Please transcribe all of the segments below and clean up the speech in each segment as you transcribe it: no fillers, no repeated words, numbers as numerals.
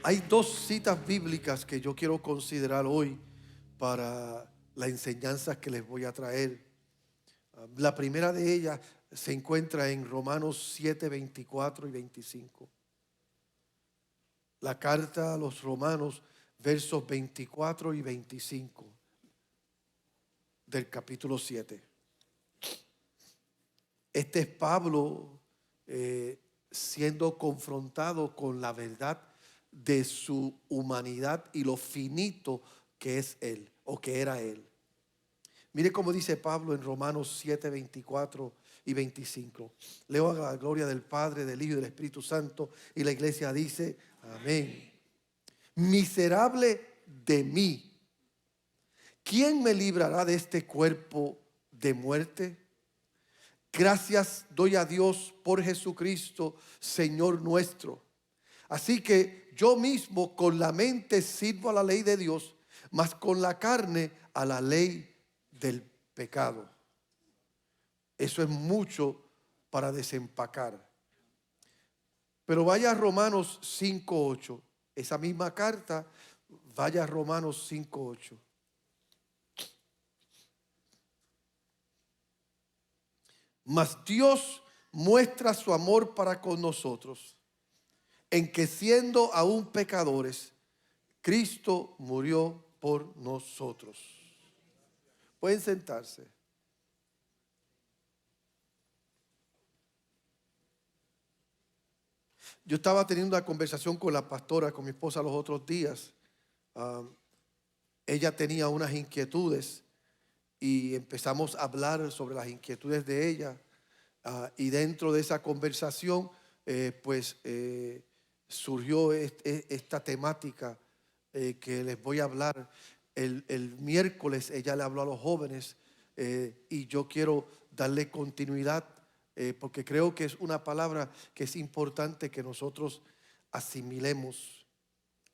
Hay dos citas bíblicas que yo quiero considerar hoy para la enseñanza que les voy a traer. La primera de ellas se encuentra en Romanos 7, 24 y 25. La carta a los Romanos, versos 24 y 25 del capítulo 7. Este es Pablo siendo confrontado con la verdad de su humanidad y lo finito que es él o que era él. Mire cómo dice Pablo en Romanos 7, 24 y 25. Leo a la gloria del Padre, del Hijo y del Espíritu Santo, y la iglesia dice: amén. Miserable de mí, ¿quién me librará de este cuerpo de muerte? Gracias doy a Dios por Jesucristo, Señor nuestro. Así que yo mismo con la mente sirvo a la ley de Dios, mas con la carne a la ley del pecado. Eso es mucho para desempacar. Pero vaya a Romanos 5:8. Esa misma carta, vaya a Romanos 5:8. Mas Dios muestra su amor para con nosotros, en que siendo aún pecadores, Cristo murió por nosotros. Pueden sentarse. Yo estaba teniendo una conversación con la pastora, con mi esposa los otros días. Ella tenía unas inquietudes y empezamos a hablar sobre las inquietudes de ella. Y dentro de esa conversación, surgió esta temática que les voy a hablar. El miércoles ella le habló a los jóvenes y yo quiero darle continuidad porque creo que es una palabra que es importante que nosotros asimilemos.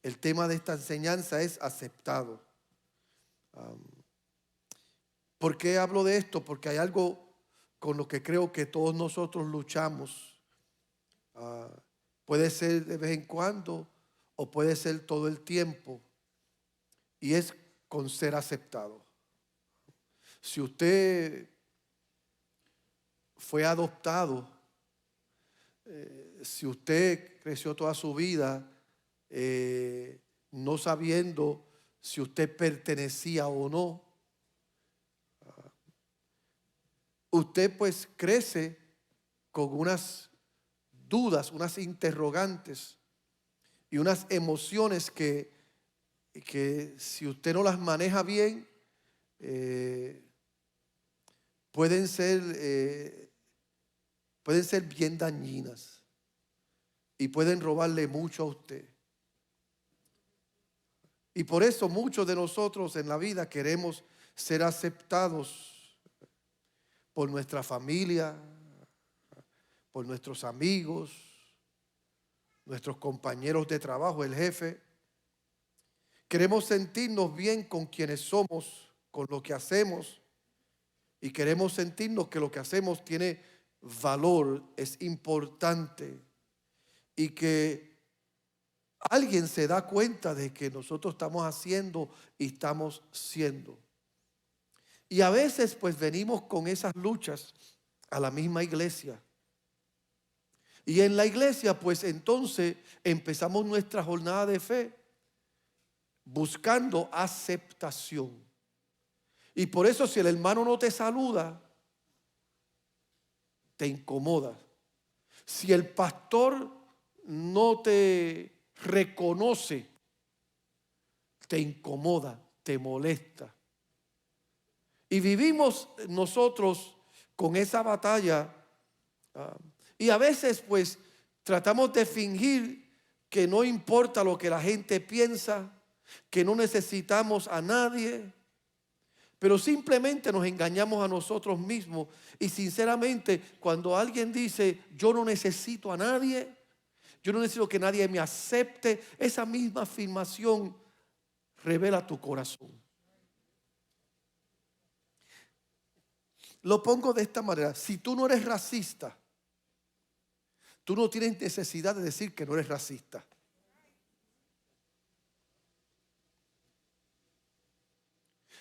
El tema de esta enseñanza es aceptado. ¿Por qué hablo de esto? Porque hay algo con lo que creo que todos nosotros luchamos. Puede ser de vez en cuando o puede ser todo el tiempo. Y es con ser aceptado. Si usted fue adoptado, si usted creció toda su vida no sabiendo si usted pertenecía o no, usted pues crece con unas dudas, unas interrogantes y unas emociones que si usted no las maneja bien, pueden ser bien dañinas y pueden robarle mucho a usted. Y por eso muchos de nosotros en la vida queremos ser aceptados por nuestra familia, por nuestros amigos, nuestros compañeros de trabajo, el jefe. Queremos sentirnos bien con quienes somos, con lo que hacemos, y queremos sentirnos que lo que hacemos tiene valor, es importante, y que alguien se da cuenta de que nosotros estamos haciendo y estamos siendo. Y a veces pues venimos con esas luchas a la misma iglesia. Y en la iglesia pues entonces empezamos nuestra jornada de fe buscando aceptación. Y por eso si el hermano no te saluda, te incomoda. Si el pastor no te reconoce, te incomoda, te molesta. Y vivimos nosotros con esa batalla. Y a veces pues tratamos de fingir que no importa lo que la gente piensa, que no necesitamos a nadie, pero simplemente nos engañamos a nosotros mismos. Y sinceramente, cuando alguien dice yo no necesito a nadie, yo no necesito que nadie me acepte, esa misma afirmación revela tu corazón. Lo pongo de esta manera: si tú no eres racista, tú no tienes necesidad de decir que no eres racista.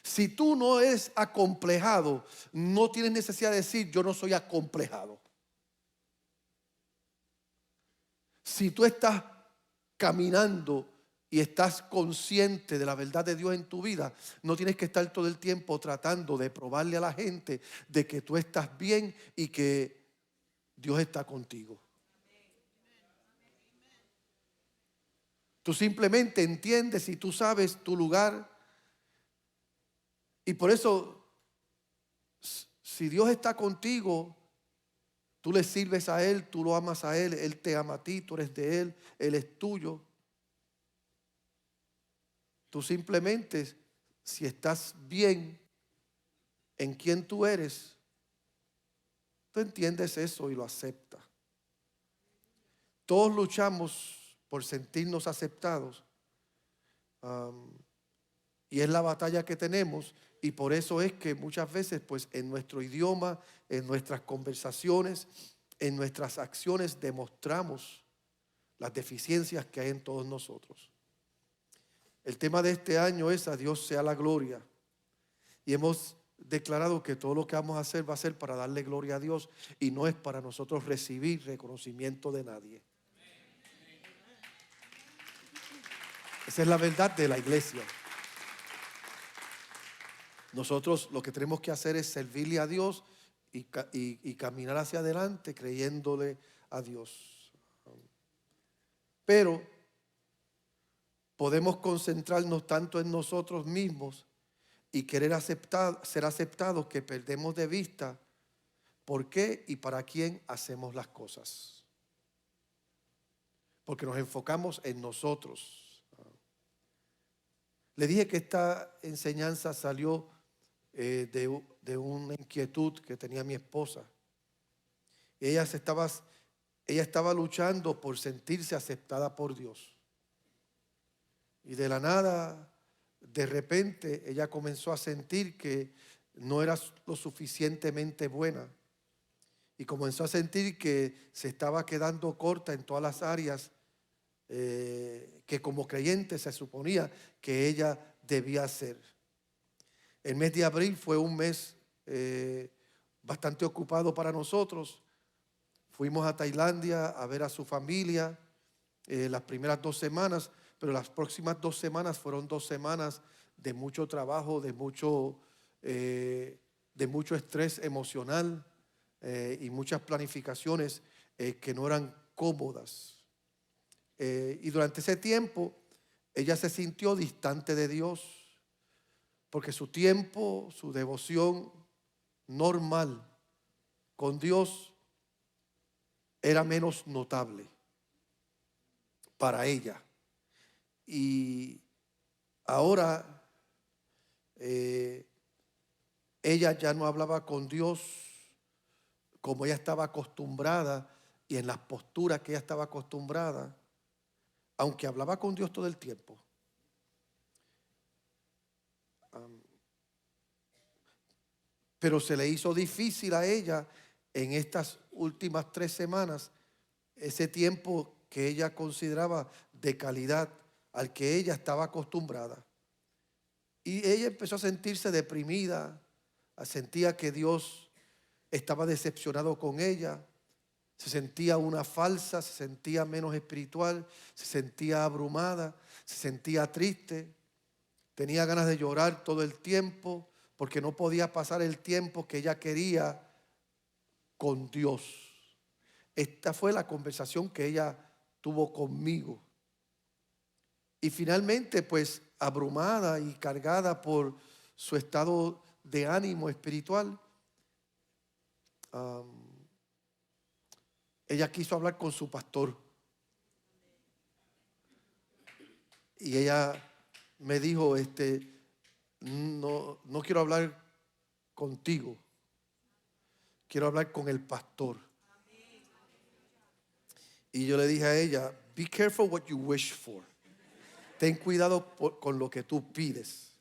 Si tú no eres acomplejado, no tienes necesidad de decir yo no soy acomplejado. Si tú estás caminando y estás consciente de la verdad de Dios en tu vida, no tienes que estar todo el tiempo tratando de probarle a la gente de que tú estás bien y que Dios está contigo. Tú simplemente entiendes y tú sabes tu lugar. Y por eso, si Dios está contigo, tú le sirves a Él, tú lo amas a Él, Él te ama a ti, tú eres de Él, Él es tuyo. Tú simplemente, si estás bien en quien tú eres, tú entiendes eso y lo aceptas. Todos luchamos por sentirnos aceptados. Y es la batalla que tenemos. Y por eso es que muchas veces, pues en nuestro idioma, en nuestras conversaciones, en nuestras acciones, demostramos las deficiencias que hay en todos nosotros. El tema de este año es: a Dios sea la gloria. Y hemos declarado que todo lo que vamos a hacer va a ser para darle gloria a Dios y no es para nosotros recibir reconocimiento de nadie. Esa es la verdad de la iglesia. Nosotros lo que tenemos que hacer es servirle a Dios y caminar hacia adelante creyéndole a Dios. Pero podemos concentrarnos tanto en nosotros mismos y querer ser aceptados que perdemos de vista por qué y para quién hacemos las cosas. Porque nos enfocamos en nosotros. Le dije que esta enseñanza salió de una inquietud que tenía mi esposa. Ella estaba luchando por sentirse aceptada por Dios. Y de la nada, de repente, ella comenzó a sentir que no era lo suficientemente buena. Y comenzó a sentir que se estaba quedando corta en todas las áreas que como creyente se suponía que ella debía hacer. El mes de abril fue un mes bastante ocupado para nosotros. Fuimos a Tailandia a ver a su familia las primeras 2 semanas, pero las próximas 2 semanas fueron 2 semanas de mucho trabajo, de mucho estrés emocional y muchas planificaciones que no eran cómodas. Y durante ese tiempo ella se sintió distante de Dios, porque su tiempo, su devoción normal con Dios era menos notable para ella. Y ahora ella ya no hablaba con Dios como ella estaba acostumbrada y en las posturas que ella estaba acostumbrada, aunque hablaba con Dios todo el tiempo. Pero se le hizo difícil a ella en estas últimas 3 semanas, ese tiempo que ella consideraba de calidad al que ella estaba acostumbrada. Y ella empezó a sentirse deprimida, sentía que Dios estaba decepcionado con ella, se sentía una falsa, se sentía menos espiritual, se sentía abrumada, se sentía triste, tenía ganas de llorar todo el tiempo porque no podía pasar el tiempo que ella quería con Dios. Esta fue la conversación que ella tuvo conmigo. Y finalmente, pues, abrumada y cargada por su estado de ánimo espiritual, ella quiso hablar con su pastor. Y ella me dijo, no quiero hablar contigo, quiero hablar con el pastor. Y yo le dije a ella, be careful what you wish for. Ten cuidado con lo que tú pides.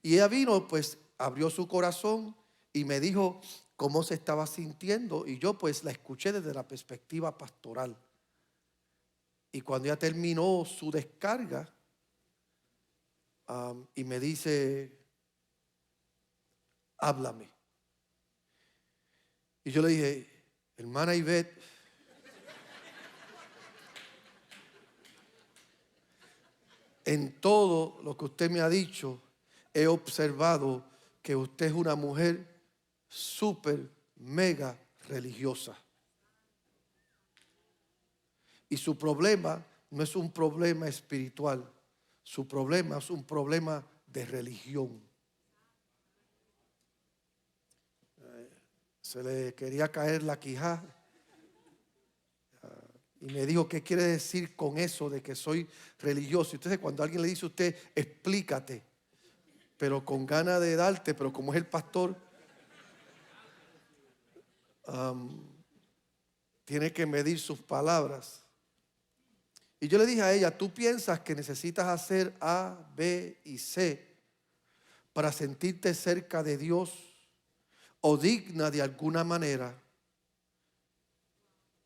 Y ella vino, pues abrió su corazón y me dijo cómo se estaba sintiendo. Y yo pues la escuché desde la perspectiva pastoral. Y cuando ella terminó su descarga, y me dice, háblame. Y yo le dije, hermana Ivette, en todo lo que usted me ha dicho, he observado que usted es una mujer súper, mega religiosa. Y su problema no es un problema espiritual, su problema es un problema de religión. Se le quería caer la quijada. Y me dijo, ¿qué quiere decir con eso de que soy religioso? Entonces, cuando alguien le dice a usted, explícate, pero con ganas de darte, pero como es el pastor, tiene que medir sus palabras. Y yo le dije a ella, ¿tú piensas que necesitas hacer A, B y C para sentirte cerca de Dios o digna de alguna manera?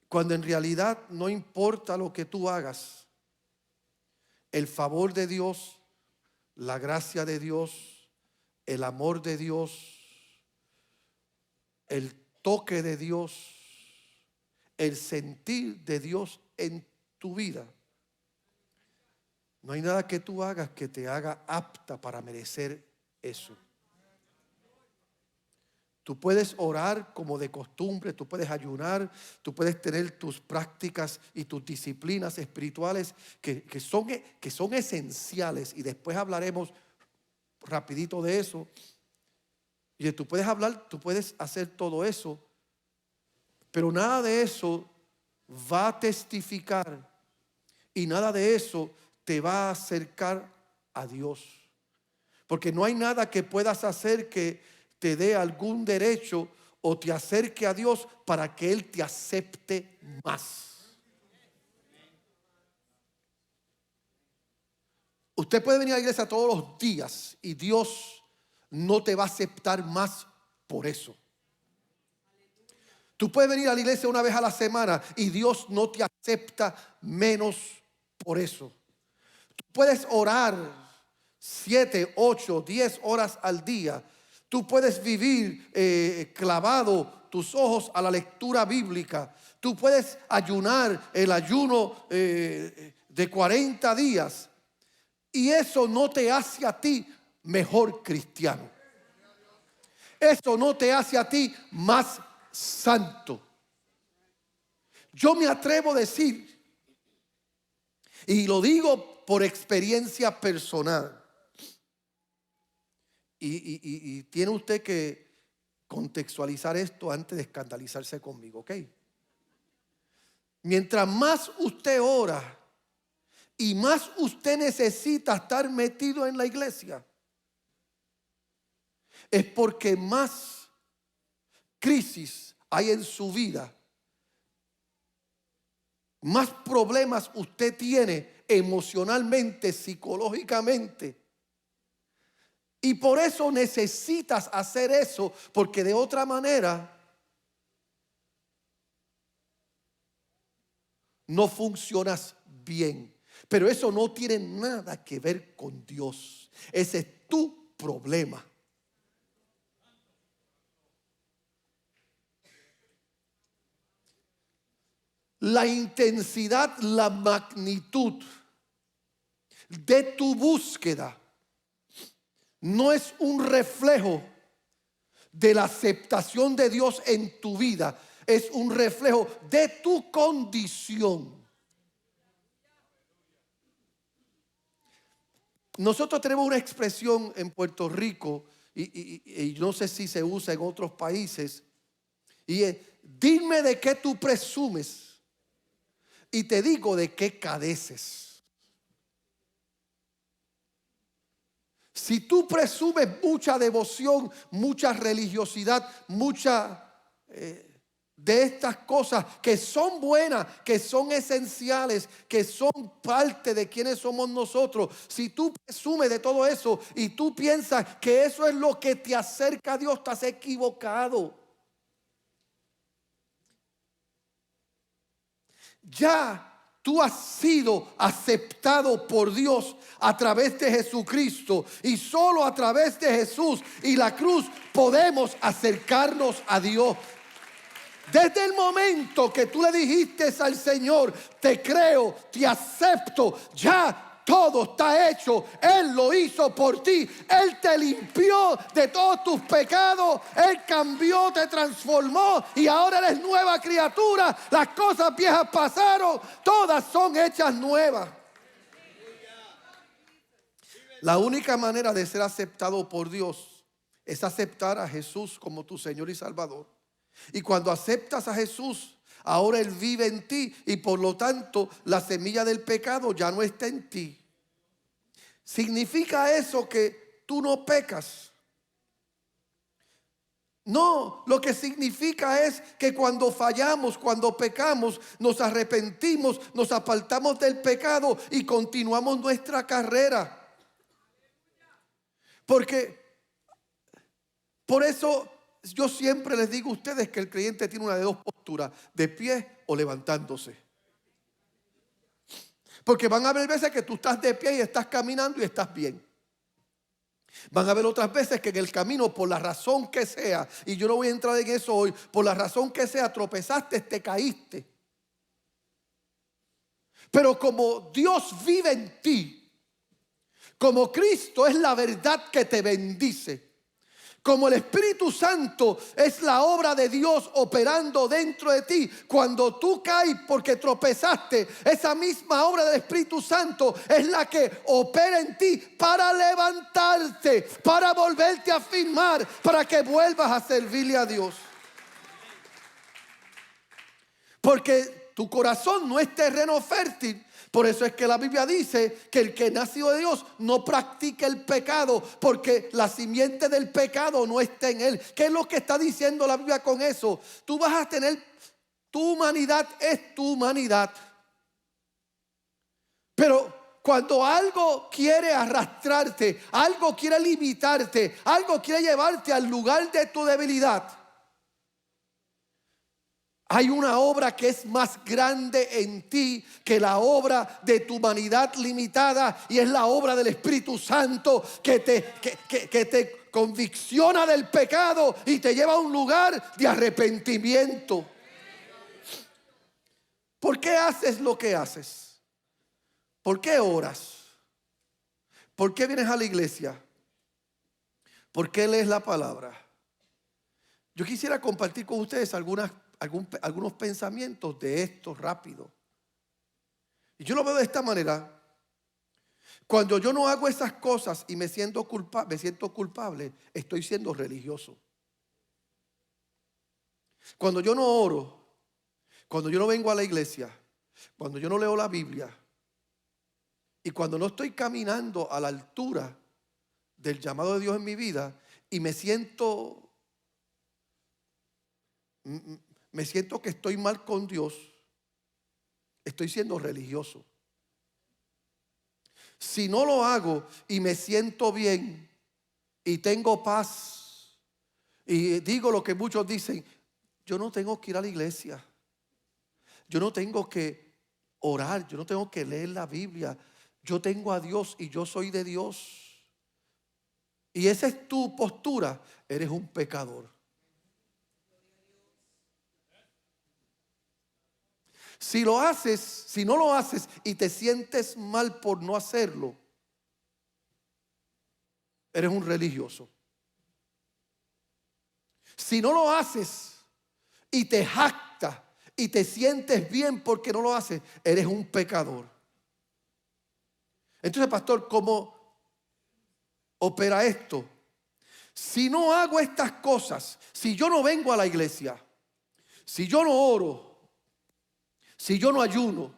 Cuando en realidad no importa lo que tú hagas, el favor de Dios, la gracia de Dios, el amor de Dios, el toque de Dios, el sentir de Dios en tu vida. No hay nada que tú hagas que te haga apta para merecer eso. Tú puedes orar como de costumbre, tú puedes ayunar, tú puedes tener tus prácticas y tus disciplinas espirituales que son esenciales, y después hablaremos rapidito de eso. Y tú puedes hablar, tú puedes hacer todo eso, pero nada de eso va a testificar y nada de eso te va a acercar a Dios. Porque no hay nada que puedas hacer que te dé algún derecho o te acerque a Dios para que Él te acepte más. Usted puede venir a la iglesia todos los días y Dios no te va a aceptar más por eso. Tú puedes venir a la iglesia una vez a la semana y Dios no te acepta menos por eso. Tú puedes orar 7, 8, 10 horas al día. Tú puedes vivir clavado tus ojos a la lectura bíblica. Tú puedes ayunar el ayuno de 40 días. Y eso no te hace a ti mejor cristiano. Eso no te hace a ti más santo. Yo me atrevo a decir, y lo digo por experiencia personal, y tiene usted que contextualizar esto antes de escandalizarse conmigo, ¿ok? Mientras más usted ora y más usted necesita estar metido en la iglesia, es porque más crisis hay en su vida, más problemas usted tiene emocionalmente, psicológicamente. Y por eso necesitas hacer eso, porque de otra manera no funcionas bien. Pero eso no tiene nada que ver con Dios. Ese es tu problema. La intensidad, la magnitud de tu búsqueda no es un reflejo de la aceptación de Dios en tu vida. Es un reflejo de tu condición. Nosotros tenemos una expresión en Puerto Rico y no sé si se usa en otros países, y es: dime de qué tú presumes y te digo de qué careces. Si tú presumes mucha devoción, mucha religiosidad, mucha de estas cosas que son buenas, que son esenciales, que son parte de quienes somos nosotros, si tú presumes de todo eso y tú piensas que eso es lo que te acerca a Dios, estás equivocado. Ya tú has sido aceptado por Dios a través de Jesucristo. Y solo a través de Jesús y la cruz podemos acercarnos a Dios. Desde el momento que tú le dijiste al Señor, te creo, te acepto, ya todo está hecho. Él lo hizo por ti. Él te limpió de todos tus pecados. Él cambió, te transformó y ahora eres nueva criatura. Las cosas viejas pasaron, todas son hechas nuevas. La única manera de ser aceptado por Dios es aceptar a Jesús como tu Señor y Salvador. Y cuando aceptas a Jesús, ahora Él vive en ti y por lo tanto la semilla del pecado ya no está en ti. ¿Significa eso que tú no pecas? No, lo que significa es que cuando fallamos, cuando pecamos, nos arrepentimos, nos apartamos del pecado y continuamos nuestra carrera. Porque por eso yo siempre les digo a ustedes que el creyente tiene una de dos posturas: de pie o levantándose. Porque van a haber veces que tú estás de pie y estás caminando y estás bien. Van a haber otras veces que en el camino, por la razón que sea, y yo no voy a entrar en eso hoy, por la razón que sea, tropezaste, te caíste. Pero como Dios vive en ti, como Cristo es la verdad que te bendice, como el Espíritu Santo es la obra de Dios operando dentro de ti, cuando tú caes porque tropezaste, esa misma obra del Espíritu Santo es la que opera en ti para levantarte, para volverte a afirmar, para que vuelvas a servirle a Dios. Porque tu corazón no es terreno fértil. Por eso es que la Biblia dice que el que nació de Dios no practica el pecado, porque la simiente del pecado no está en él. ¿Qué es lo que está diciendo la Biblia con eso? Tú vas a tener, tu humanidad es tu humanidad. Pero cuando algo quiere arrastrarte, algo quiere limitarte, algo quiere llevarte al lugar de tu debilidad, hay una obra que es más grande en ti que la obra de tu humanidad limitada, y es la obra del Espíritu Santo que te convicciona del pecado y te lleva a un lugar de arrepentimiento. ¿Por qué haces lo que haces? ¿Por qué oras? ¿Por qué vienes a la iglesia? ¿Por qué lees la palabra? Yo quisiera compartir con ustedes algunos pensamientos de esto rápido. Y yo lo veo de esta manera: cuando yo no hago esas cosas y me siento culpable, estoy siendo religioso. Cuando yo no oro, cuando yo no vengo a la iglesia, cuando yo no leo la Biblia, y cuando no estoy caminando a la altura del llamado de Dios en mi vida, y me siento que estoy mal con Dios, estoy siendo religioso. Si no lo hago y me siento bien y tengo paz y digo lo que muchos dicen: yo no tengo que ir a la iglesia, yo no tengo que orar, yo no tengo que leer la Biblia, yo tengo a Dios y yo soy de Dios, y esa es tu postura, eres un pecador. Si no lo haces y te sientes mal por no hacerlo, eres un religioso. Si no lo haces y te jactas y te sientes bien porque no lo haces, eres un pecador. Entonces, pastor, ¿cómo opera esto? Si no hago estas cosas, si yo no vengo a la iglesia, si yo no oro, si yo no ayuno,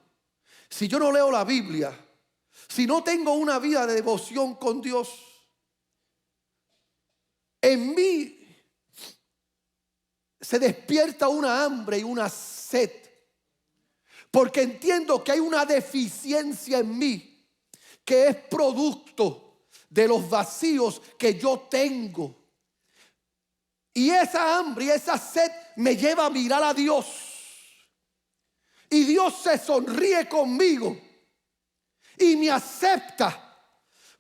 si yo no leo la Biblia, si no tengo una vida de devoción con Dios, en mí se despierta una hambre y una sed, porque entiendo que hay una deficiencia en mí que es producto de los vacíos que yo tengo. Y esa hambre y esa sed me lleva a mirar a Dios. Y Dios se sonríe conmigo y me acepta,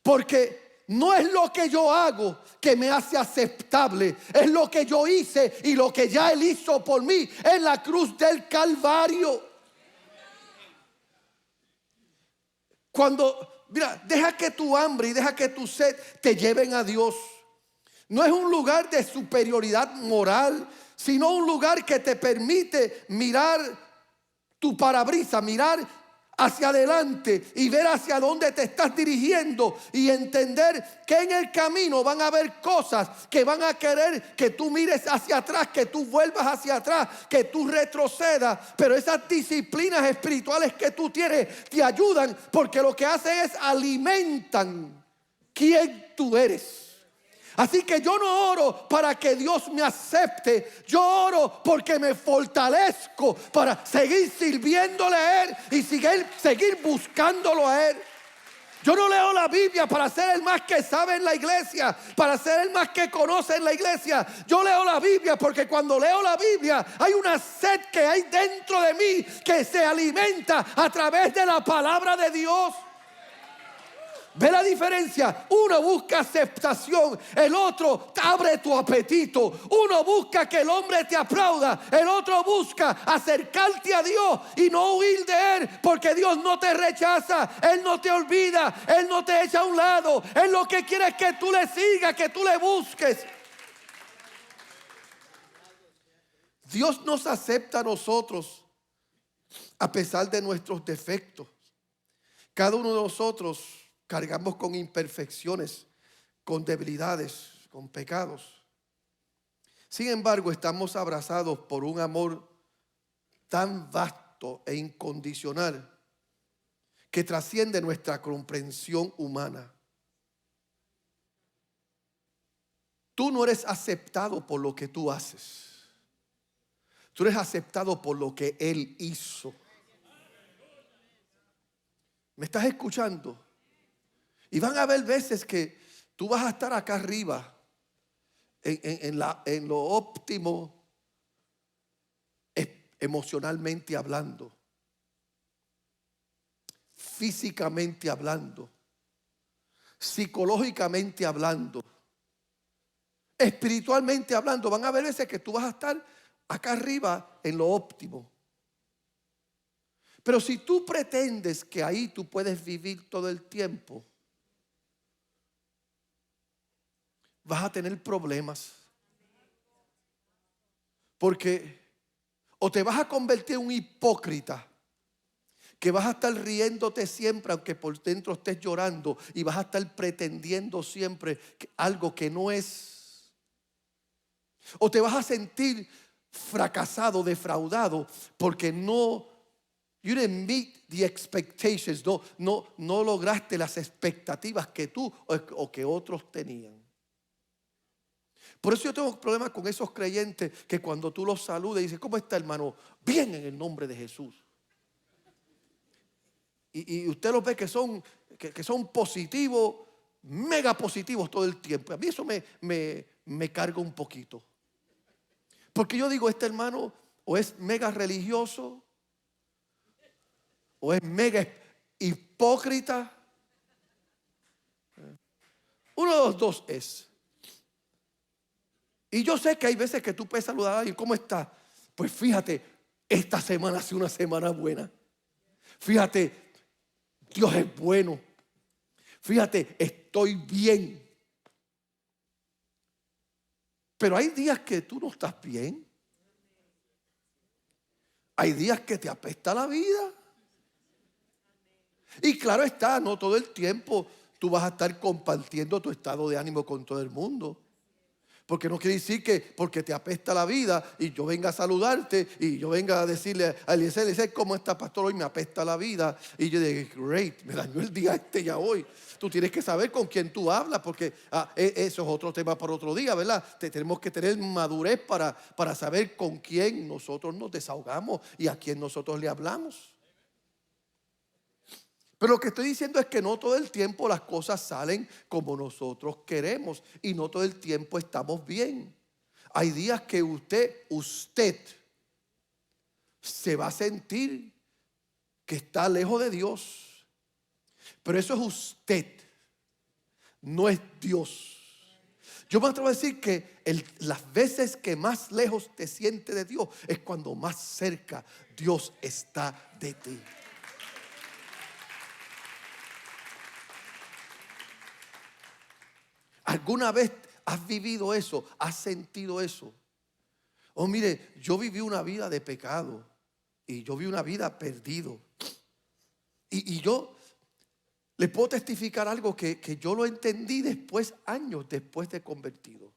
porque no es lo que yo hago que me hace aceptable, es lo que yo hice y lo que ya Él hizo por mí en la cruz del Calvario. Mira, deja que tu hambre y deja que tu sed te lleven a Dios. No es un lugar de superioridad moral, sino un lugar que te permite mirar tu parabrisas, mirar hacia adelante y ver hacia dónde te estás dirigiendo y entender que en el camino van a haber cosas que van a querer que tú mires hacia atrás, que tú vuelvas hacia atrás, que tú retrocedas. Pero esas disciplinas espirituales que tú tienes te ayudan, porque lo que hacen es alimentan quién tú eres. Así que yo no oro para que Dios me acepte. Yo oro porque me fortalezco para seguir sirviéndole a Él y seguir buscándolo a Él. Yo no leo la Biblia para ser el más que sabe en la iglesia, para ser el más que conoce en la iglesia. Yo leo la Biblia porque cuando leo la Biblia hay una sed que hay dentro de mí que se alimenta a través de la palabra de Dios. ¿Ve la diferencia? Uno busca aceptación, el otro abre tu apetito. Uno busca que el hombre te aplauda, el otro busca acercarte a Dios y no huir de Él, porque Dios no te rechaza, Él no te olvida, Él no te echa a un lado. Él lo que quiere es que tú le sigas, que tú le busques. Dios nos acepta a nosotros a pesar de nuestros defectos. Cada uno de nosotros cargamos con imperfecciones, con debilidades, con pecados. Sin embargo, estamos abrazados por un amor tan vasto e incondicional que trasciende nuestra comprensión humana. Tú no eres aceptado por lo que tú haces. Tú eres aceptado por lo que Él hizo. ¿Me estás escuchando? Y van a haber veces que tú vas a estar acá arriba en lo óptimo, emocionalmente hablando, físicamente hablando, psicológicamente hablando, espiritualmente hablando. Van a haber veces que tú vas a estar acá arriba en lo óptimo. Pero si tú pretendes que ahí tú puedes vivir todo el tiempo, vas a tener problemas. Porque o te vas a convertir en un hipócrita, que vas a estar riéndote siempre aunque por dentro estés llorando, y vas a estar pretendiendo siempre algo que no es. O te vas a sentir fracasado, defraudado, porque you didn't meet the expectations, no lograste las expectativas que tú o que otros tenían. Por eso yo tengo problemas con esos creyentes que cuando tú los saludas y dices, ¿cómo está, hermano? Bien, en el nombre de Jesús. Y usted los ve que son positivos, mega positivos todo el tiempo. A mí eso me carga un poquito. Porque yo digo, este hermano o es mega religioso o es mega hipócrita. Uno de los dos es. Y yo sé que hay veces que tú puedes saludar a alguien, ¿cómo está? Pues fíjate, esta semana ha sido una semana buena. Fíjate, Dios es bueno. Fíjate, estoy bien. Pero hay días que tú no estás bien. Hay días que te apesta la vida. Y claro está, no todo el tiempo tú vas a estar compartiendo tu estado de ánimo con todo el mundo. Porque no quiere decir que porque te apesta la vida y yo venga a saludarte y yo venga a decirle a Eliezer, ¿cómo está, pastor? Hoy me apesta la vida. Y yo digo, great, me dañó el día ya hoy. Tú tienes que saber con quién tú hablas, porque eso es otro tema para otro día, ¿verdad? Tenemos que tener madurez para saber con quién nosotros nos desahogamos y a quién nosotros le hablamos. Pero lo que estoy diciendo es que no todo el tiempo las cosas salen como nosotros queremos y no todo el tiempo estamos bien. Hay días que usted se va a sentir que está lejos de Dios. Pero eso es usted, no es Dios. Yo me atrevo a decir que las veces que más lejos te sientes de Dios es cuando más cerca Dios está de ti. ¿Alguna vez has vivido eso? ¿Has sentido eso? Oh, mire, yo viví una vida de pecado y yo viví una vida perdido. Y yo le puedo testificar algo que yo lo entendí después, años después de convertido.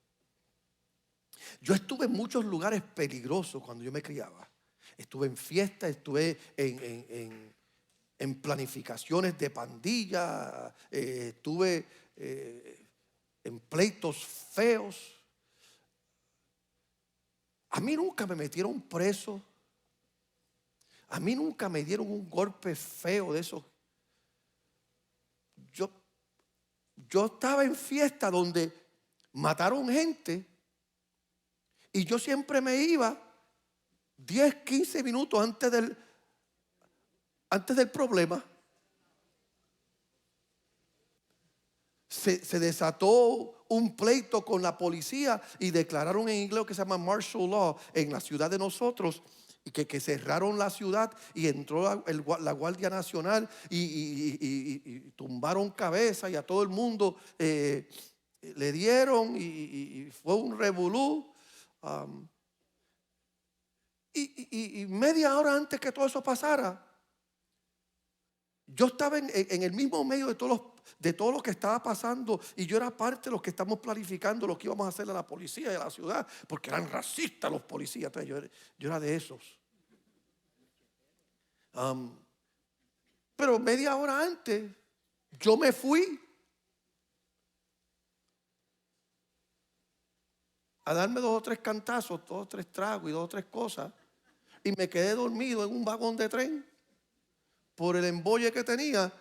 Yo estuve en muchos lugares peligrosos cuando yo me criaba. Estuve en fiestas, estuve en planificaciones de pandilla, estuve en pleitos feos. A mí nunca me metieron preso. A mí nunca me dieron un golpe feo de esos. Yo estaba en fiesta donde mataron gente y yo siempre me iba 10, 15 minutos antes del problema. Se desató un pleito con la policía y declararon en inglés lo que se llama martial law en la ciudad de nosotros, y que cerraron la ciudad y entró la Guardia Nacional y tumbaron cabeza y a todo el mundo le dieron y fue un revolú. Y media hora antes que todo eso pasara, yo estaba en el mismo medio de todo lo que estaba pasando, y yo era parte de los que estamos planificando lo que íbamos a hacerle a la policía y a la ciudad, porque eran racistas los policías. Entonces yo era de esos. Pero media hora antes yo me fui a darme 2 o 3 cantazos, 2 o 3 tragos y 2 o 3 cosas, y me quedé dormido en un vagón de tren por el embolle que tenía.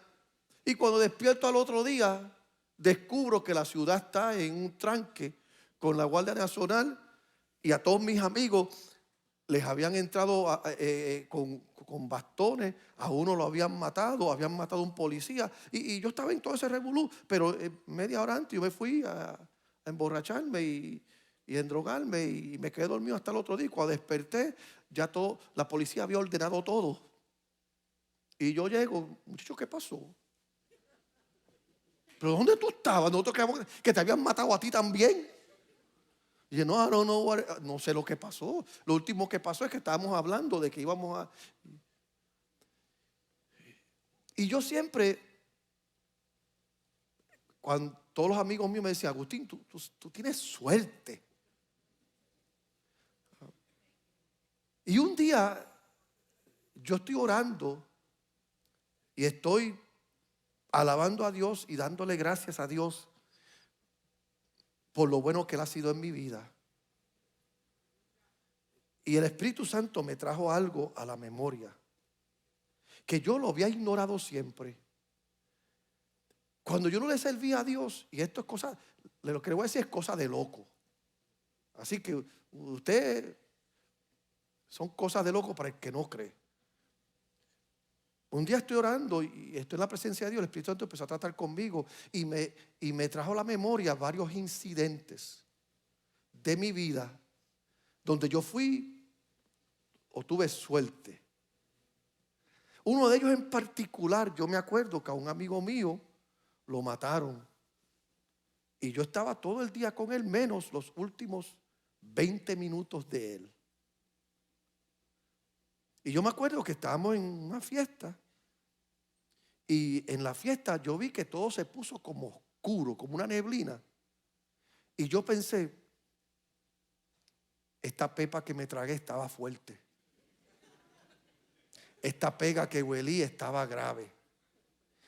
Y cuando despierto al otro día, descubro que la ciudad está en un tranque con la Guardia Nacional, y a todos mis amigos les habían entrado con bastones, a uno lo habían matado a un policía, y yo estaba en todo ese revolú. Pero media hora antes yo me fui a emborracharme y endrogarme, y me quedé dormido hasta el otro día. Y cuando desperté, ya la policía había ordenado todo. Y yo llego, muchacho, ¿qué pasó? ¿Pero dónde tú estabas? Nosotros creíamos que te habían matado a ti también. Y dije, no sé lo que pasó. Lo último que pasó es que estábamos hablando de que íbamos a... Y yo siempre, cuando todos los amigos míos me decían, Agustín, tú tienes suerte. Y un día yo estoy orando y estoy alabando a Dios y dándole gracias a Dios por lo bueno que Él ha sido en mi vida. Y el Espíritu Santo me trajo algo a la memoria que yo lo había ignorado siempre. Cuando yo no le servía a Dios, y esto es cosa, lo que le voy a decir es cosa de loco. Así que usted, son cosas de loco para el que no cree. Un día estoy orando y estoy en la presencia de Dios. El Espíritu Santo empezó a tratar conmigo y me trajo a la memoria varios incidentes de mi vida donde yo fui o tuve suerte. Uno de ellos en particular, yo me acuerdo que a un amigo mío lo mataron y yo estaba todo el día con él, menos los últimos 20 minutos de él. Y yo me acuerdo que estábamos en una fiesta, y en la fiesta yo vi que todo se puso como oscuro, como una neblina. Y yo pensé, esta pepa que me tragué estaba fuerte. Esta pega que huelí estaba grave.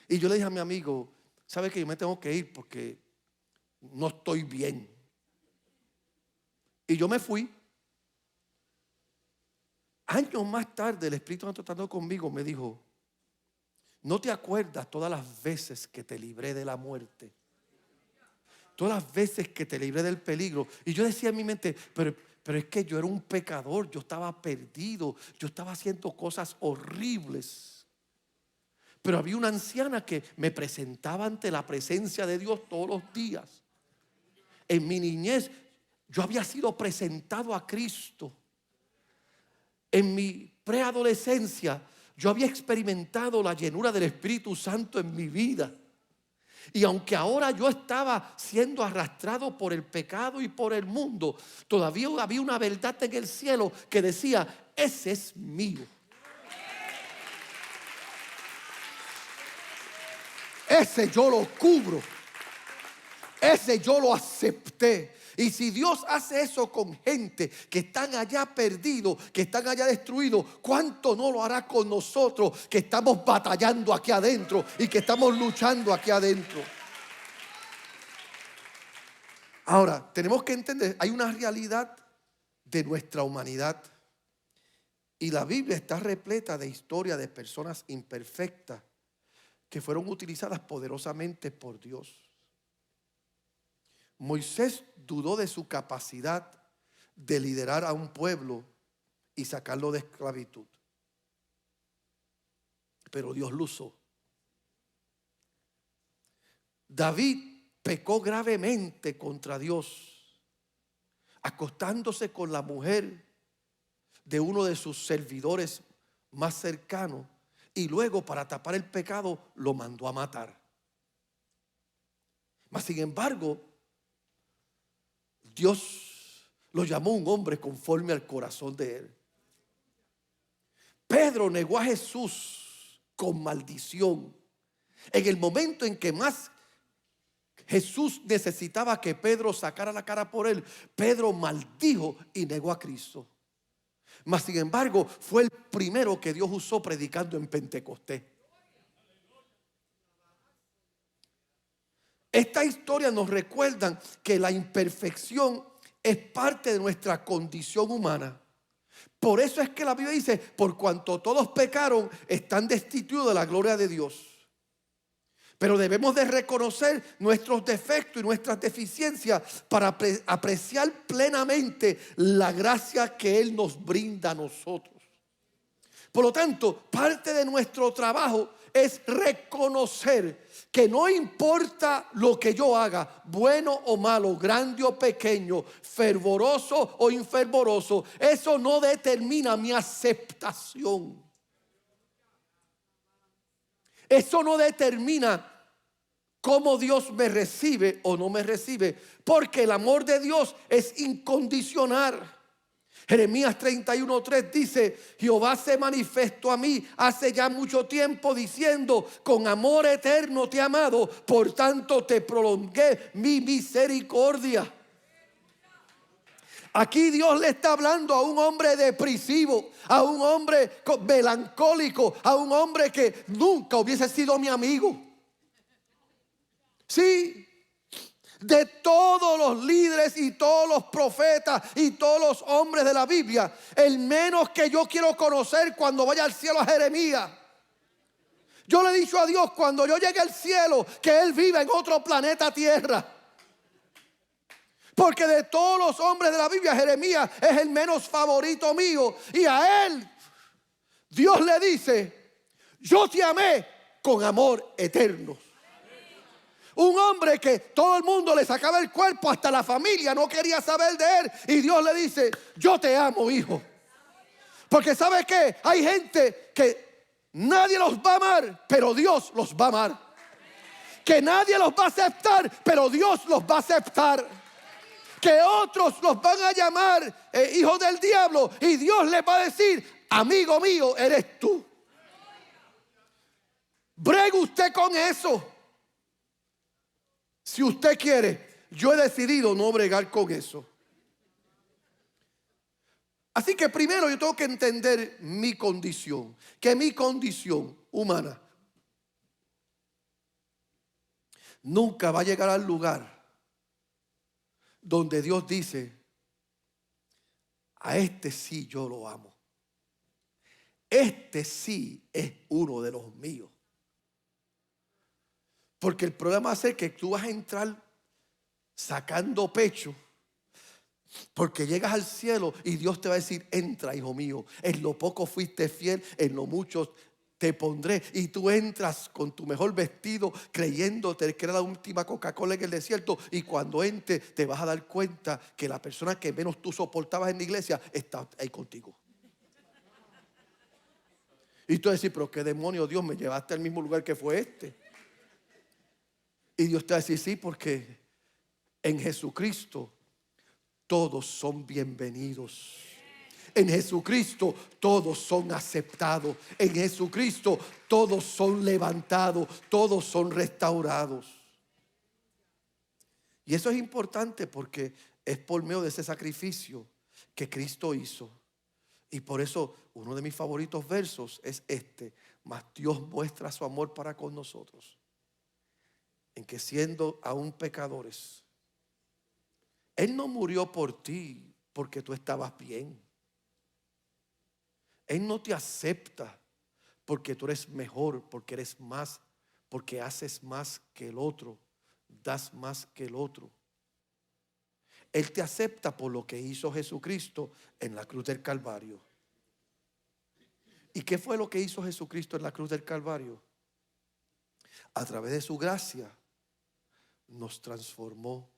Y yo le dije a mi amigo, ¿sabe que yo me tengo que ir porque no estoy bien? Y yo me fui. Años más tarde, el Espíritu Santo tratando conmigo me dijo, ¿no te acuerdas todas las veces que te libré de la muerte? Todas las veces que te libré del peligro. Y yo decía en mi mente, pero es que yo era un pecador, yo estaba perdido, yo estaba haciendo cosas horribles. Pero había una anciana que me presentaba ante la presencia de Dios todos los días. En mi niñez yo había sido presentado a Cristo. En mi preadolescencia yo había experimentado la llenura del Espíritu Santo en mi vida. Y aunque ahora yo estaba siendo arrastrado por el pecado y por el mundo, todavía había una verdad en el cielo que decía: ese es mío. Ese yo lo cubro. Ese yo lo acepté. Y si Dios hace eso con gente que están allá perdidos, que están allá destruidos, ¿cuánto no lo hará con nosotros que estamos batallando aquí adentro y que estamos luchando aquí adentro? Ahora, tenemos que entender, hay una realidad de nuestra humanidad. Y la Biblia está repleta de historias de personas imperfectas que fueron utilizadas poderosamente por Dios. Moisés dudó de su capacidad de liderar a un pueblo y sacarlo de esclavitud. Pero Dios lo usó. David pecó gravemente contra Dios, acostándose con la mujer de uno de sus servidores más cercanos, y luego, para tapar el pecado, lo mandó a matar. Mas sin embargo, Dios lo llamó un hombre conforme al corazón de él. Pedro negó a Jesús con maldición. En el momento en que más Jesús necesitaba que Pedro sacara la cara por él, Pedro maldijo y negó a Cristo. Mas sin embargo, fue el primero que Dios usó predicando en Pentecostés. Esta historia nos recuerda que la imperfección es parte de nuestra condición humana. Por eso es que la Biblia dice: por cuanto todos pecaron, están destituidos de la gloria de Dios. Pero debemos de reconocer nuestros defectos y nuestras deficiencias para apreciar plenamente la gracia que Él nos brinda a nosotros. Por lo tanto, parte de nuestro trabajo es reconocer que no importa lo que yo haga, bueno o malo, grande o pequeño, fervoroso o infervoroso, eso no determina mi aceptación. Eso no determina cómo Dios me recibe o no me recibe, porque el amor de Dios es incondicional. Jeremías 31:3 dice: Jehová se manifestó a mí hace ya mucho tiempo, diciendo: con amor eterno te he amado, por tanto te prolongué mi misericordia. Aquí Dios le está hablando a un hombre depresivo, a un hombre melancólico, a un hombre que nunca hubiese sido mi amigo. Sí, de todos los líderes y todos los profetas y todos los hombres de la Biblia, el menos que yo quiero conocer cuando vaya al cielo a Jeremías. Yo le he dicho a Dios, cuando yo llegue al cielo, que Él viva en otro planeta Tierra. Porque de todos los hombres de la Biblia, Jeremías es el menos favorito mío. Y a él, Dios le dice: yo te amé con amor eterno. Un hombre que todo el mundo le sacaba el cuerpo, hasta la familia no quería saber de él. Y Dios le dice: yo te amo, hijo. Porque ¿sabe qué? Hay gente que nadie los va a amar, pero Dios los va a amar. Que nadie los va a aceptar, pero Dios los va a aceptar. Que otros los van a llamar hijos del diablo, y Dios les va a decir: amigo mío eres tú. Bregue usted con eso. Si usted quiere, yo he decidido no bregar con eso. Así que primero yo tengo que entender mi condición, que mi condición humana nunca va a llegar al lugar donde Dios dice: a este sí yo lo amo. Este sí es uno de los míos. Porque el problema va a ser que tú vas a entrar sacando pecho, porque llegas al cielo y Dios te va a decir: entra, hijo mío, en lo poco fuiste fiel, en lo mucho te pondré. Y tú entras con tu mejor vestido, creyéndote que era la última Coca-Cola en el desierto. Y cuando entres te vas a dar cuenta que la persona que menos tú soportabas en la iglesia está ahí contigo. Y tú decís, pero qué demonio, Dios, me llevaste al mismo lugar que fue este. Y Dios te va a decir, sí, porque en Jesucristo todos son bienvenidos. En Jesucristo todos son aceptados. En Jesucristo todos son levantados. Todos son restaurados. Y eso es importante porque es por medio de ese sacrificio que Cristo hizo. Y por eso uno de mis favoritos versos es este: mas Dios muestra su amor para con nosotros, en que siendo aún pecadores, Él no murió por ti porque tú estabas bien. Él no te acepta porque tú eres mejor, porque eres más, porque haces más que el otro, das más que el otro. Él te acepta por lo que hizo Jesucristo en la cruz del Calvario. ¿Y qué fue lo que hizo Jesucristo en la cruz del Calvario? A través de su gracia nos transformó.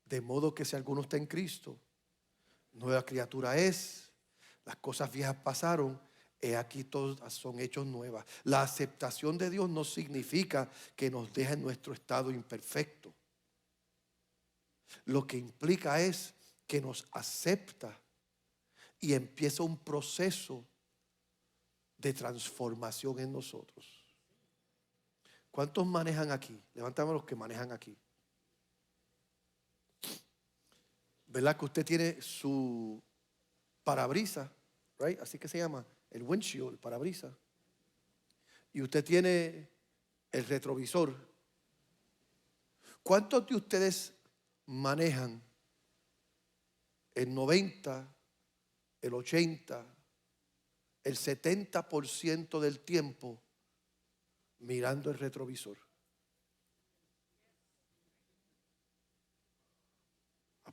De modo que si alguno está en Cristo, nueva criatura es. Las cosas viejas pasaron, he aquí todas son hechos nuevas. La aceptación de Dios no significa que nos deja en nuestro estado imperfecto. Lo que implica es que nos acepta y empieza un proceso de transformación en nosotros. ¿Cuántos manejan aquí? Levántame los que manejan aquí. ¿Verdad que usted tiene su parabrisas, right? Así que se llama el windshield, el parabrisas. Y usted tiene el retrovisor. ¿Cuántos de ustedes manejan el 90, el 80, el 70% del tiempo mirando el retrovisor?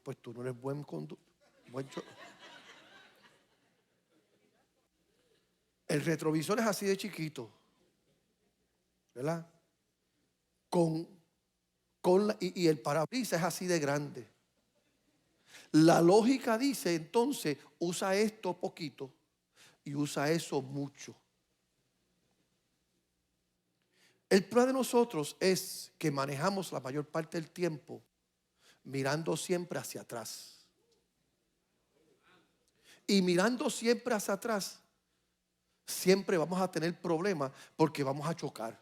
Pues tú no eres buen conductor. El retrovisor es así de chiquito, ¿verdad? Y el parabrisas es así de grande. La lógica dice entonces, usa esto poquito y usa eso mucho. El problema de nosotros es que manejamos la mayor parte del tiempo mirando siempre hacia atrás. Y mirando siempre hacia atrás, siempre vamos a tener problemas porque vamos a chocar.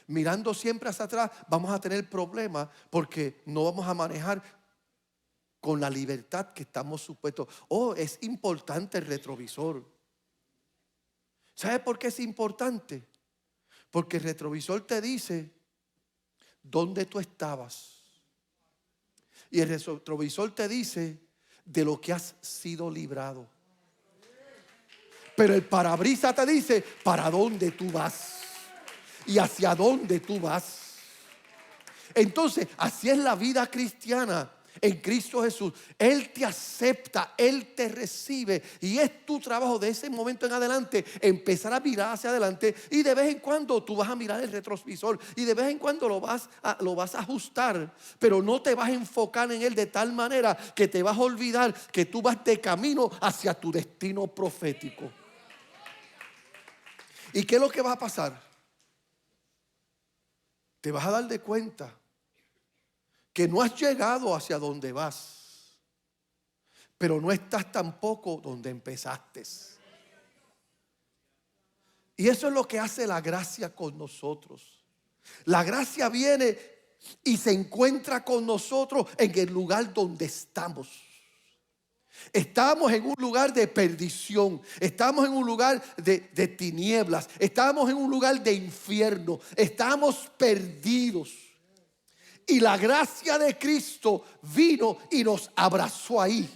Mirando siempre hacia atrás, vamos a tener problemas porque no vamos a manejar con la libertad que estamos supuestos. Oh, es importante el retrovisor. ¿Sabe por qué es importante? Porque el retrovisor te dice dónde tú estabas. Y el retrovisor te dice de lo que has sido librado. Pero el parabrisas te dice para dónde tú vas y hacia dónde tú vas. Entonces, así es la vida cristiana en Cristo Jesús. Él te acepta, Él te recibe, y es tu trabajo de ese momento en adelante empezar a mirar hacia adelante, y de vez en cuando tú vas a mirar el retrovisor y de vez en cuando lo vas a ajustar, pero no te vas a enfocar en él de tal manera que te vas a olvidar que tú vas de camino hacia tu destino profético. ¿Y qué es lo que va a pasar? Te vas a dar de cuenta que no has llegado hacia donde vas, pero no estás tampoco donde empezaste. Y eso es lo que hace la gracia con nosotros. La gracia viene y se encuentra con nosotros en el lugar donde estamos. Estamos en un lugar de perdición, estamos en un lugar de tinieblas, estamos en un lugar de infierno, estamos perdidos. Y la gracia de Cristo vino y nos abrazó ahí.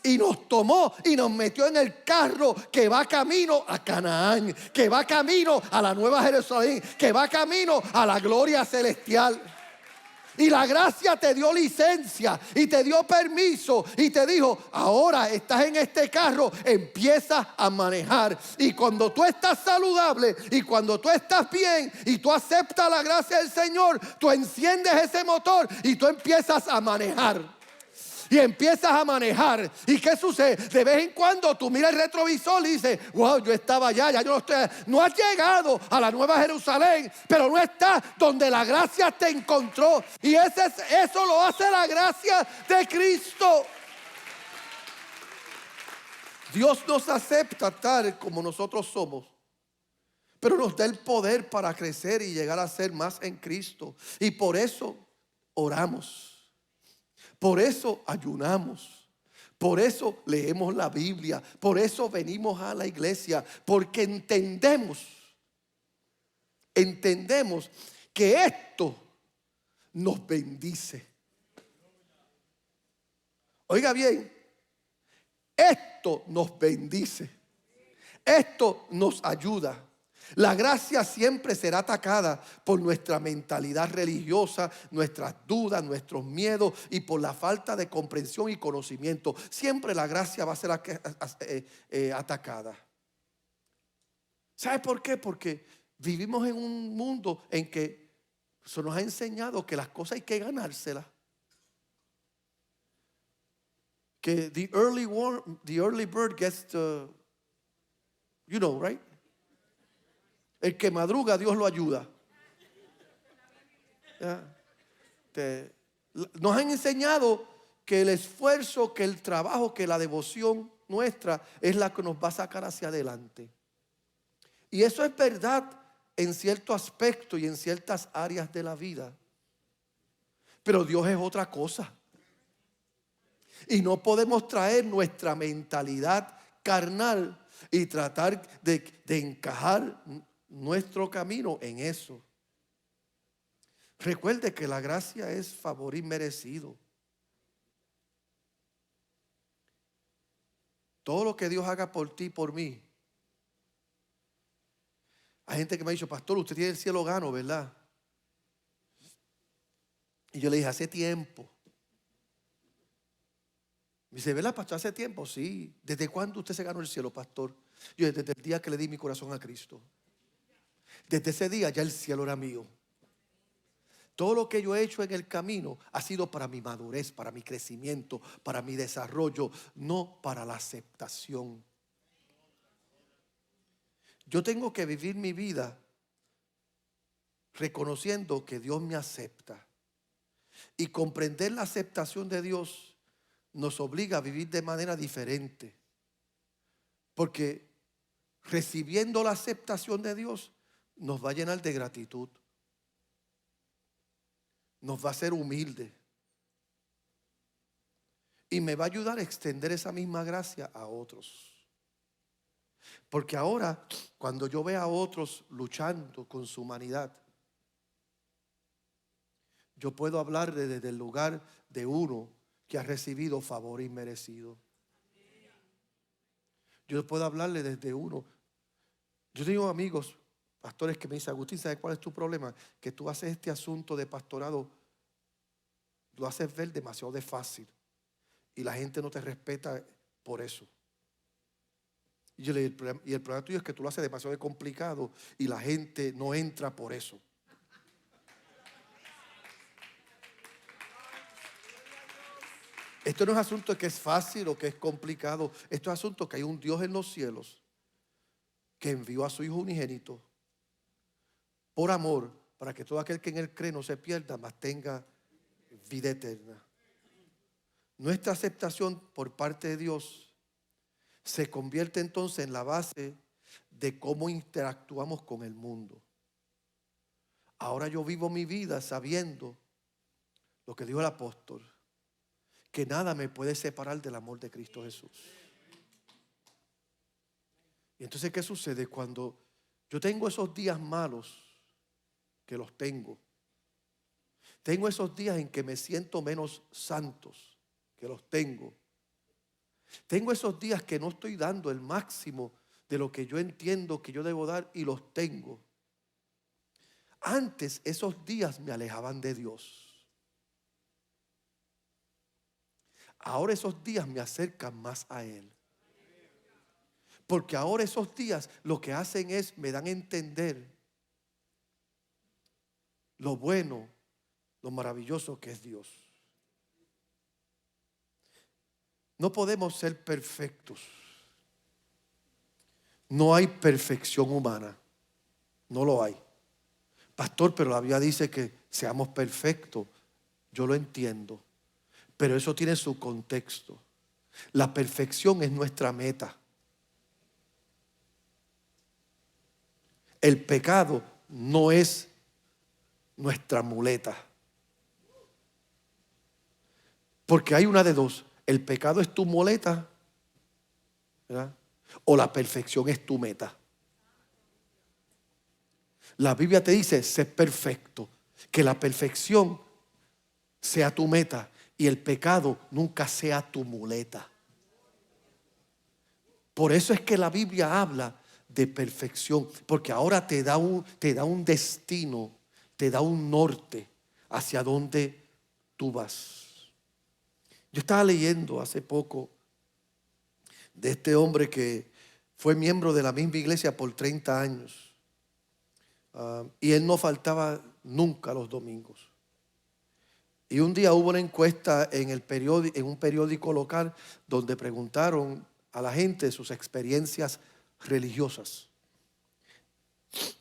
Y nos tomó y nos metió en el carro que va camino a Canaán, que va camino a la Nueva Jerusalén, que va camino a la gloria celestial. Y la gracia te dio licencia y te dio permiso y te dijo, ahora estás en este carro, empiezas a manejar. Y cuando tú estás saludable y cuando tú estás bien y tú aceptas la gracia del Señor, tú enciendes ese motor y tú empiezas a manejar. Y empiezas a manejar. ¿Y qué sucede? De vez en cuando tú miras el retrovisor y dices, wow, yo estaba allá, ya yo no estoy allá. No has llegado a la Nueva Jerusalén, pero no estás donde la gracia te encontró. Y eso lo hace la gracia de Cristo. Dios nos acepta tal como nosotros somos, pero nos da el poder para crecer y llegar a ser más en Cristo. Y por eso oramos. Por eso ayunamos, por eso leemos la Biblia, por eso venimos a la iglesia, porque entendemos que esto nos bendice. Oiga bien, esto nos bendice, esto nos ayuda. La gracia siempre será atacada por nuestra mentalidad religiosa, nuestras dudas, nuestros miedos y por la falta de comprensión y conocimiento. Siempre la gracia va a ser atacada. ¿Sabe por qué? Porque vivimos en un mundo en que se nos ha enseñado que las cosas hay que ganárselas. Que the early bird gets the, you know, right? El que madruga, Dios lo ayuda. Nos han enseñado que el esfuerzo, que el trabajo, que la devoción nuestra es la que nos va a sacar hacia adelante. Y eso es verdad en cierto aspecto y en ciertas áreas de la vida. Pero Dios es otra cosa. Y no podemos traer nuestra mentalidad carnal y tratar de encajar nuestro camino en eso. Recuerde que la gracia es favor inmerecido. Todo lo que Dios haga por ti y por mí. Hay gente que me ha dicho, pastor, usted tiene el cielo gano, ¿verdad? Y yo le dije, hace tiempo. Me dice, ¿verdad, pastor? Hace tiempo, sí. ¿Desde cuándo usted se ganó el cielo, pastor? Yo, desde el día que le di mi corazón a Cristo. Desde ese día ya el cielo era mío. Todo lo que yo he hecho en el camino ha sido para mi madurez, para mi crecimiento, para mi desarrollo, no para la aceptación. Yo tengo que vivir mi vida reconociendo que Dios me acepta. Y comprender la aceptación de Dios nos obliga a vivir de manera diferente. Porque recibiendo la aceptación de Dios nos va a llenar de gratitud. Nos va a hacer humilde. Y me va a ayudar a extender esa misma gracia a otros. Porque ahora, cuando yo vea a otros luchando con su humanidad, yo puedo hablar desde el lugar de uno que ha recibido favor inmerecido. Yo puedo hablarle desde uno. Yo tengo amigos, pastores, que me dicen, Agustín, ¿sabes cuál es tu problema? Que tú haces este asunto de pastorado, lo haces ver demasiado de fácil. Y la gente no te respeta por eso. Y yo le digo, y el problema tuyo es que tú lo haces demasiado de complicado y la gente no entra por eso. Esto no es asunto de que es fácil o que es complicado. Esto es asunto que hay un Dios en los cielos que envió a su Hijo unigénito por amor, para que todo aquel que en él cree no se pierda, mas tenga vida eterna. Nuestra aceptación por parte de Dios se convierte entonces en la base de cómo interactuamos con el mundo. Ahora yo vivo mi vida sabiendo lo que dijo el apóstol, que nada me puede separar del amor de Cristo Jesús. Y entonces, ¿qué sucede? Cuando yo tengo esos días malos, que los tengo esos días en que me siento menos santos, que los tengo esos días que no estoy dando el máximo de lo que yo entiendo que yo debo dar, y los tengo. Antes esos días me alejaban de Dios. ahora esos días me acercan más a Él. Porque ahora esos días lo que hacen es, me dan a entender lo bueno, lo maravilloso que es Dios. No podemos ser perfectos. No hay perfección humana. No lo hay. Pastor, pero la Biblia dice que seamos perfectos. Yo lo entiendo. Pero eso tiene su contexto. La perfección es nuestra meta. El pecado no es nuestra muleta. Porque hay una de dos. El pecado es tu muleta, ¿verdad? O la perfección es tu meta. La Biblia te dice, sé perfecto. Que la perfección sea tu meta y el pecado nunca sea tu muleta. Por eso es que la Biblia habla de perfección, porque ahora te da un destino, te da un norte hacia donde tú vas. Yo estaba leyendo hace poco de este hombre que fue miembro de la misma iglesia por 30 años. Y él no faltaba nunca los domingos. Y un día hubo una encuesta en un periódico local donde preguntaron a la gente sus experiencias religiosas.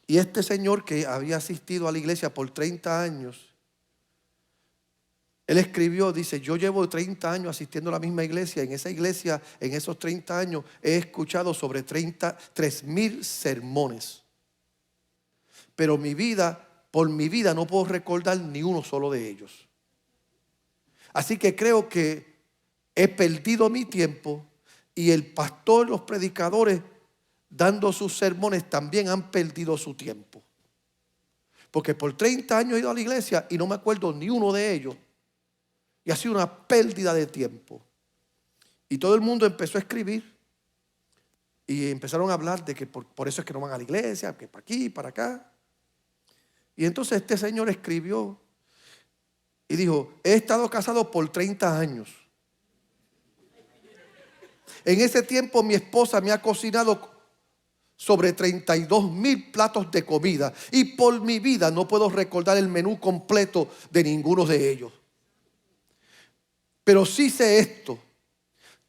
Y este señor que había asistido a la iglesia por 30 años, él escribió, dice, yo llevo 30 años asistiendo a la misma iglesia. En esa iglesia, en esos 30 años, he escuchado sobre 3,000 sermones. Pero por mi vida no puedo recordar ni uno solo de ellos. Así que creo que he perdido mi tiempo y el pastor, los predicadores, dando sus sermones también han perdido su tiempo. Porque por 30 años he ido a la iglesia y no me acuerdo ni uno de ellos. Y ha sido una pérdida de tiempo. Y todo el mundo empezó a escribir. Y empezaron a hablar de que por eso es que no van a la iglesia, que para aquí, para acá. Y entonces este señor escribió y dijo, he estado casado por 30 años. En ese tiempo mi esposa me ha cocinado sobre 32,000 platos de comida. Y por mi vida no puedo recordar el menú completo de ninguno de ellos. Pero sí sé esto.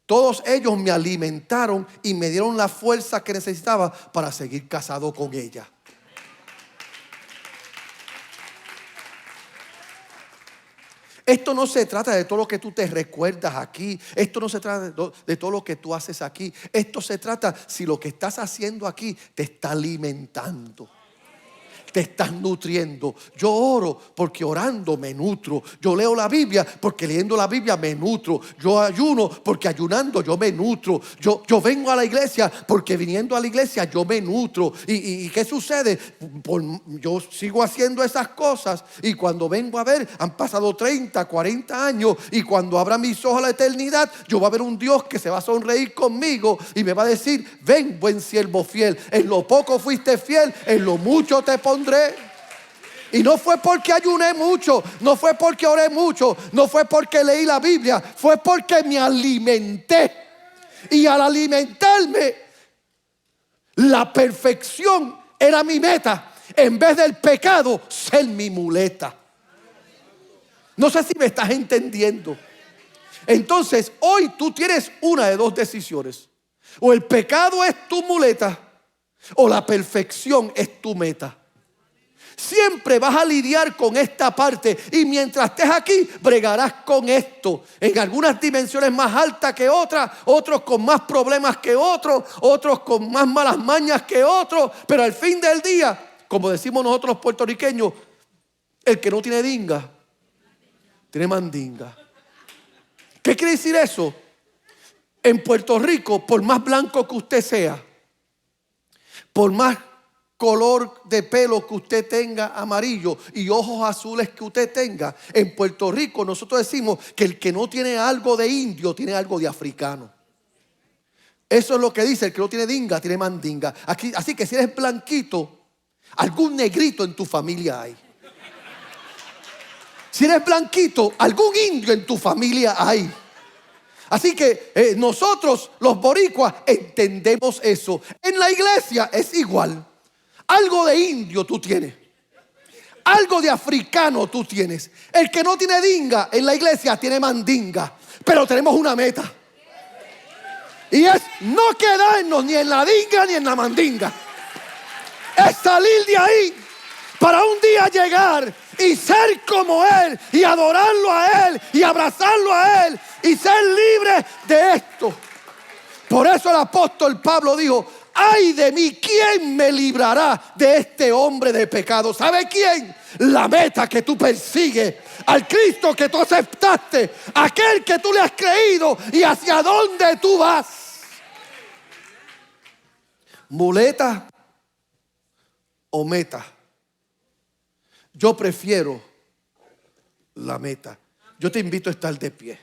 Todos ellos me alimentaron y me dieron la fuerza que necesitaba para seguir casado con ella. Esto no se trata de todo lo que tú te recuerdas aquí. Esto no se trata de todo lo que tú haces aquí. Esto se trata si lo que estás haciendo aquí te está alimentando. Te estás nutriendo. Yo oro porque orando me nutro. Yo leo la Biblia porque leyendo la Biblia me nutro. Yo ayuno porque ayunando yo me nutro. Yo vengo a la iglesia porque viniendo a la iglesia yo me nutro. ¿Y qué sucede? Yo sigo haciendo esas cosas y cuando vengo a ver han pasado 30, 40 años y cuando abra mis ojos a la eternidad yo voy a ver un Dios que se va a sonreír conmigo y me va a decir, ven buen siervo fiel, en lo poco fuiste fiel, en lo mucho te pondré. Y no fue porque ayuné mucho, no fue porque oré mucho, no fue porque leí la Biblia, fue porque me alimenté. Y al alimentarme, la perfección era mi meta, en vez del pecado ser mi muleta. No sé si me estás entendiendo. Entonces, hoy tú tienes una de dos decisiones. O el pecado es tu muleta, o la perfección es tu meta. Siempre vas a lidiar con esta parte y mientras estés aquí bregarás con esto. En algunas dimensiones más altas que otras, otros con más problemas que otros, otros con más malas mañas que otros. Pero al fin del día, como decimos nosotros los puertorriqueños, el que no tiene dinga, tiene mandinga. ¿Qué quiere decir eso? En Puerto Rico, por más blanco que usted sea, por más color de pelo que usted tenga amarillo y ojos azules que usted tenga, en Puerto Rico nosotros decimos que el que no tiene algo de indio tiene algo de africano. Eso es lo que dice, el que no tiene dinga tiene mandinga. Aquí, así que si eres blanquito, algún negrito en tu familia hay. Si eres blanquito, algún indio en tu familia hay. Así que nosotros los boricuas entendemos eso. En la iglesia es igual. Algo de indio tú tienes. Algo de africano tú tienes. El que no tiene dinga en la iglesia tiene mandinga. Pero tenemos una meta. Y es no quedarnos ni en la dinga ni en la mandinga. Es salir de ahí para un día llegar y ser como Él, y adorarlo a Él, y abrazarlo a Él, y ser libre de esto. Por eso el apóstol Pablo dijo: ay de mí, ¿quién me librará de este hombre de pecado? ¿Sabe quién? La meta que tú persigues, al Cristo que tú aceptaste, aquel que tú le has creído y hacia dónde tú vas. Muleta o meta. Yo prefiero la meta. Yo te invito a estar de pie.